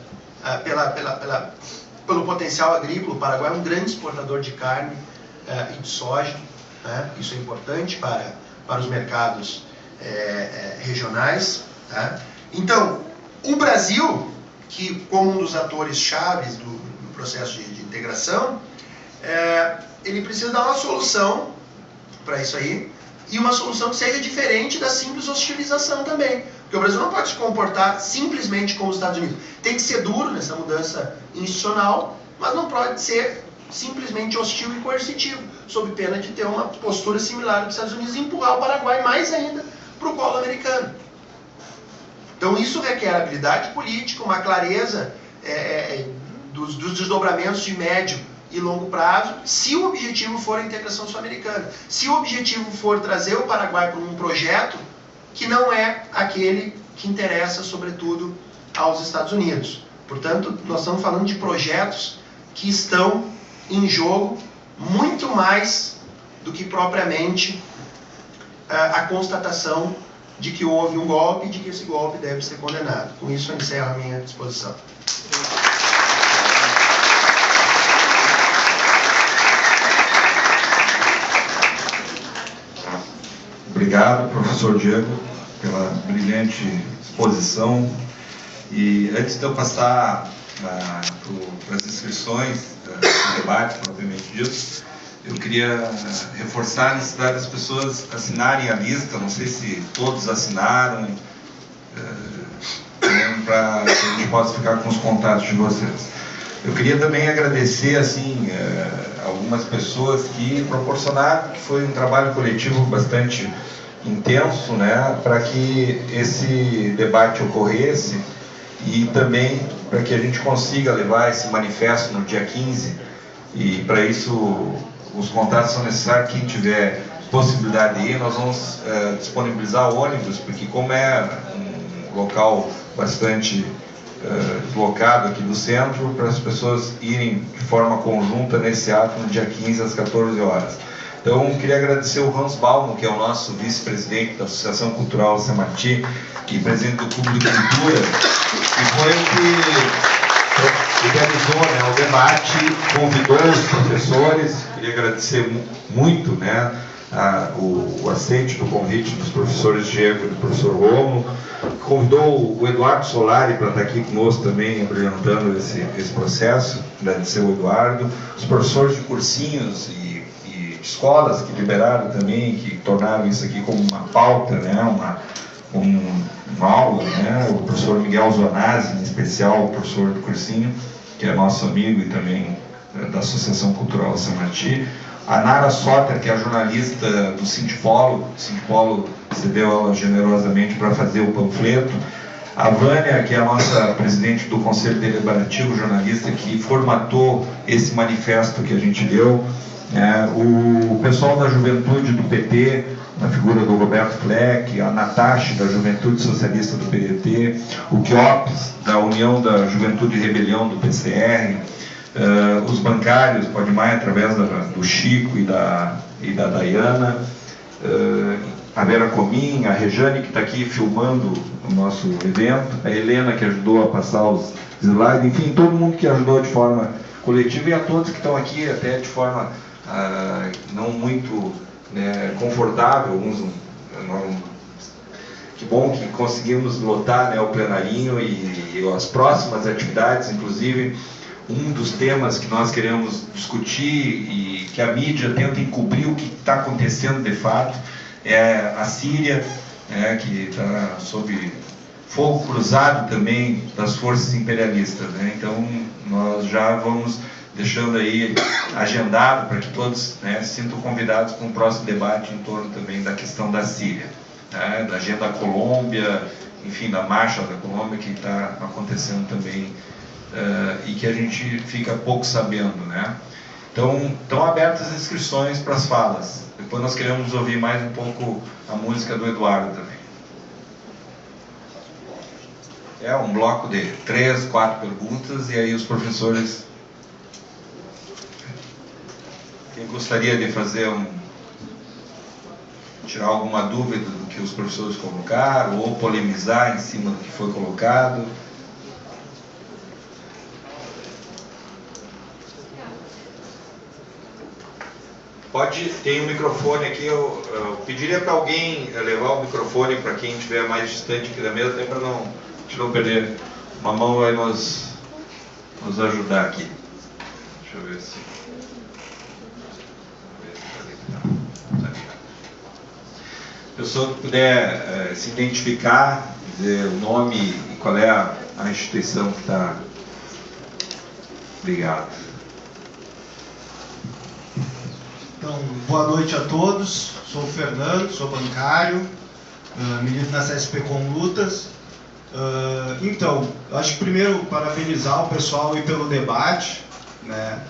pelo potencial agrícola. O Paraguai é um grande exportador de carne e de soja, né? Isso é importante para os mercados regionais. Tá? Então, o Brasil, que como um dos atores chaves do processo de integração, ele precisa dar uma solução para isso aí, e uma solução que seja diferente da simples hostilização também. Porque o Brasil não pode se comportar simplesmente como os Estados Unidos. Tem que ser duro nessa mudança institucional, mas não pode ser simplesmente hostil e coercitivo, sob pena de ter uma postura similar dos Estados Unidos e empurrar o Paraguai mais ainda para o colo americano. Então isso requer habilidade política, uma clareza dos desdobramentos de médio e longo prazo, se o objetivo for a integração sul-americana. Se o objetivo for trazer o Paraguai para um projeto que não é aquele que interessa, sobretudo, aos Estados Unidos. Portanto, nós estamos falando de projetos que estão em jogo muito mais do que propriamente a constatação de que houve um golpe e de que esse golpe deve ser condenado. Com isso, eu encerro a minha exposição. Obrigado, professor Diego, pela brilhante exposição. E antes de eu passar para as inscrições do debate propriamente dito, eu queria reforçar a necessidade das pessoas assinarem a lista. Não sei se todos assinaram, para que a gente possa ficar com os contatos de vocês. Eu queria também agradecer assim, algumas pessoas que proporcionaram, que foi um trabalho coletivo bastante intenso, né, para que esse debate ocorresse e também para que a gente consiga levar esse manifesto no dia 15, e para isso os contatos são necessários. Quem tiver possibilidade de ir, nós vamos disponibilizar ônibus, porque como é um local bastante deslocado aqui do centro, para as pessoas irem de forma conjunta nesse ato no dia 15 às 14 horas. Então, queria agradecer o Hans Baumann, que é o nosso vice-presidente da Associação Cultural Samati e presidente do Clube de Cultura, que foi o que realizou, né, o debate, convidou os professores. Queria agradecer muito, né, o aceite do convite dos professores Diego e do professor Romulo, convidou o Eduardo Solari para estar aqui conosco também, brilhantando esse processo, agradecer o Eduardo, os professores de cursinhos e escolas que liberaram também, que tornaram isso aqui como uma pauta, né, uma aula, né, o professor Miguel Zonazzi, em especial, o professor do cursinho, que é nosso amigo e também da Associação Cultural São Marti, a Nara Soter, que é a jornalista do Sindipolo, o Sindipolo cedeu ela generosamente para fazer o panfleto, a Vânia, que é a nossa presidente do Conselho Deliberativo, jornalista, que formatou esse manifesto que a gente deu, o pessoal da Juventude do PT, na figura do Roberto Fleck, a Natasha, da Juventude Socialista do PDT, o Quiops, da União da Juventude e Rebelião do PCR, os bancários, pode mais, através do Chico e da Dayana, a Vera Comim, a Rejane, que está aqui filmando o nosso evento, a Helena, que ajudou a passar os slides, enfim, todo mundo que ajudou de forma coletiva, e a todos que estão aqui até de forma não muito confortável, alguns que bom que conseguimos lotar, né, o plenarinho e as próximas atividades, inclusive um dos temas que nós queremos discutir e que a mídia tenta encobrir o que está acontecendo de fato é a Síria, que está sob fogo cruzado também das forças imperialistas, né? Então nós já vamos deixando aí agendado para que todos, né, se sintam convidados para um próximo debate em torno também da questão da Síria, da agenda da Colômbia, enfim, da marcha da Colômbia que está acontecendo também e que a gente fica pouco sabendo, né? Então, estão abertas as inscrições para as falas. Depois nós queremos ouvir mais um pouco a música do Eduardo também. É um bloco de 3, 4 perguntas, e aí os professores... Quem gostaria de fazer tirar alguma dúvida do que os professores colocaram, ou polemizar em cima do que foi colocado? Tem um microfone aqui, eu pediria para alguém levar o microfone para quem estiver mais distante aqui da mesa, até para a gente não perder. Uma mão vai nos ajudar aqui. Deixa eu ver se... Pessoa que puder se identificar, dizer o nome e qual é a instituição que está... Obrigado. Então, boa noite a todos. Sou o Fernando, sou bancário, milito na CSP com Lutas. Então, acho que primeiro parabenizar o pessoal aí pelo debate, né?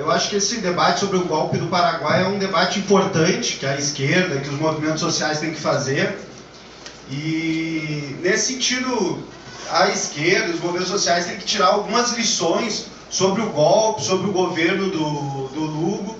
Eu acho que esse debate sobre o golpe do Paraguai é um debate importante que a esquerda, que os movimentos sociais têm que fazer. E nesse sentido, a esquerda, os movimentos sociais têm que tirar algumas lições sobre o golpe, sobre o governo do Lugo.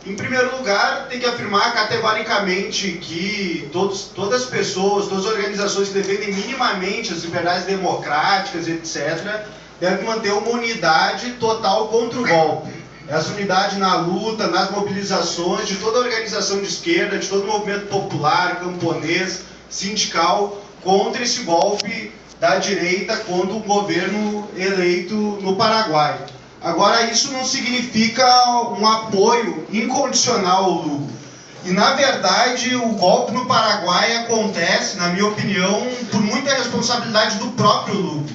Em primeiro lugar, tem que afirmar categoricamente que todas as pessoas, todas as organizações que defendem minimamente as liberdades democráticas, etc., devem manter uma unidade total contra o golpe. Essa unidade na luta, nas mobilizações de toda a organização de esquerda, de todo o movimento popular, camponês, sindical, contra esse golpe da direita, contra o governo eleito no Paraguai. Agora, isso não significa um apoio incondicional ao Lugo. E, na verdade, o golpe no Paraguai acontece, na minha opinião, por muita responsabilidade do próprio Lugo.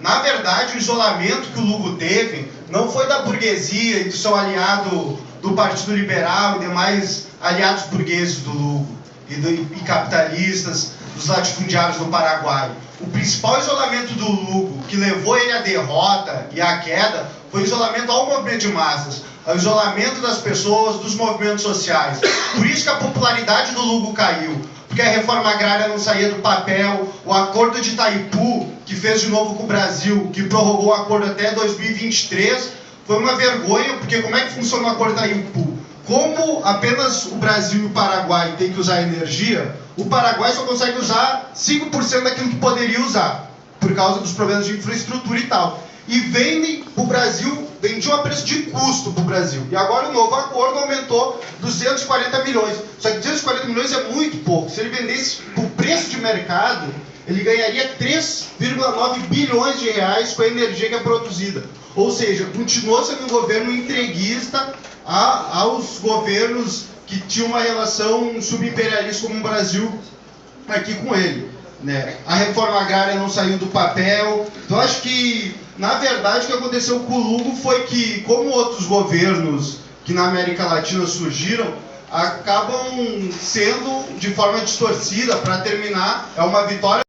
Na verdade, o isolamento que o Lugo teve não foi da burguesia e do seu aliado do Partido Liberal e demais aliados burgueses do Lugo e capitalistas, dos latifundiários do Paraguai. O principal isolamento do Lugo, que levou ele à derrota e à queda, foi o isolamento ao movimento de massas, ao isolamento das pessoas, dos movimentos sociais. Por isso que a popularidade do Lugo caiu, porque a reforma agrária não saía do papel, o acordo de Itaipu, que fez de novo com o Brasil, que prorrogou o acordo até 2023, foi uma vergonha, porque como é que funciona o acordo de Itaipu? Como apenas o Brasil e o Paraguai têm que usar energia, o Paraguai só consegue usar 5% daquilo que poderia usar, por causa dos problemas de infraestrutura e tal. e vendem para o Brasil, vendiam a preço de custo para o Brasil. E agora o novo acordo aumentou 240 milhões. Só que 240 milhões é muito pouco. Se ele vendesse por preço de mercado, ele ganharia 3,9 bilhões de reais com a energia que é produzida. Ou seja, continuou sendo um governo entreguista aos governos que tinham uma relação subimperialista como o Brasil aqui com ele, né? A reforma agrária não saiu do papel. Então acho que, na verdade, o que aconteceu com o Lugo foi que, como outros governos que na América Latina surgiram, acabam sendo de forma distorcida. Para terminar, é uma vitória